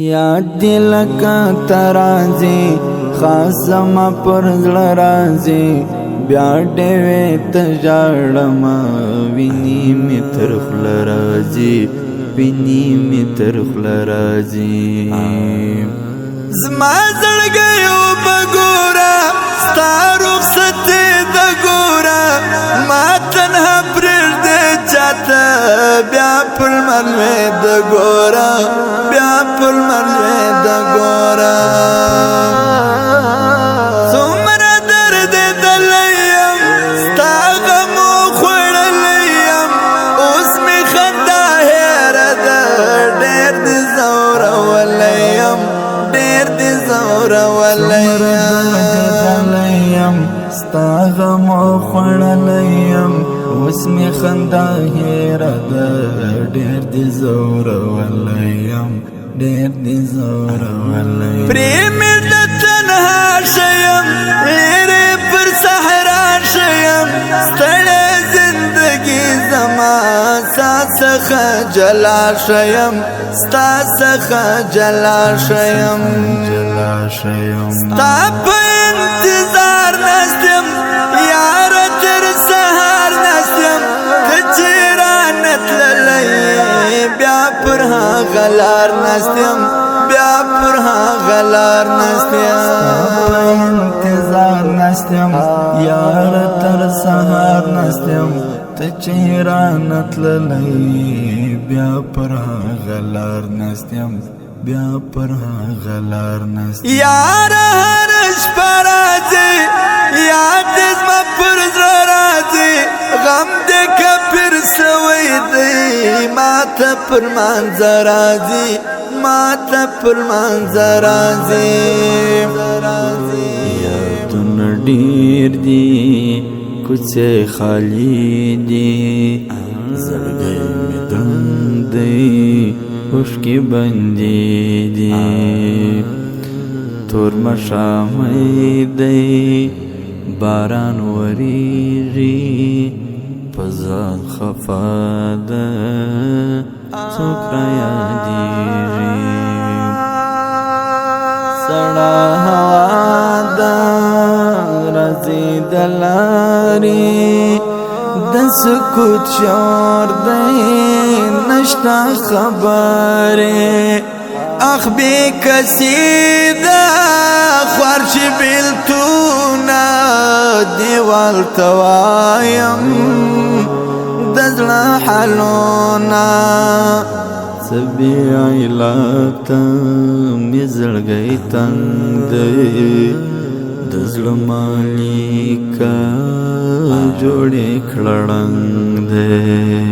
یاد دی لکه ترازی خاصما پر زړه راځي بیا ډېوې ته ژاړم ویني مې تر خوله راځي ویني مې تر خوله راځي زما زړګی وبه ګوره ستا رخصتې د ګوره ما تنها پرېږدې چاته بیا پر لمر مې د ګوره بیا پر لمر مې د ګوره څومره دردېدلی یم ستا غمو خوړلی یم اوس مې خندا هېره ده ډېر دې ځورولی یم ډېر دې ځورولی یم ستا غمو خوړلی یم اوس مې خندا هېره ده ډېر دې ځورولی یم ډېر دې ځورولی پرې مې د تنها شیم لیرې پر صحرا شیم ستړی زندګي زما ستا څخه جلا شیم ستا څخه جلا شیم ستا په انتظار ناست یم یاره تر سهار ناست یم که چې رانه تللی بیا پر هغه لار ناست یم بیا پر هغه لار ناست یم په انتظار ناست یم یاره تر سهار ناست یم ته چې رانه تللی بیا پر هغه لار ناست یم بیا پر هغه لار ناست یم یاره هره شپه راځي یاد دې زما پر زړه راځي غم دې که پیر سوی دی ما ته پر منځه راځي ما ته پر منځه راځي یادونه ډېر دي کوڅې خالي دي زړګی مې دنګ دی اوښکې بندې دي تور ماښامی دی باران وریږي په ځان خفه ده څوک رایادېږي سړه هوا ده راځي د لارې د سکوت شور دی نشته خبرې اخ بې کسي ده خوار چې بېلتونه دیوال ته وایم د زړه حالونه څه بې علته مې زړګی تنګ دی د زړه مالیکه جوړې کړه ړنګ دی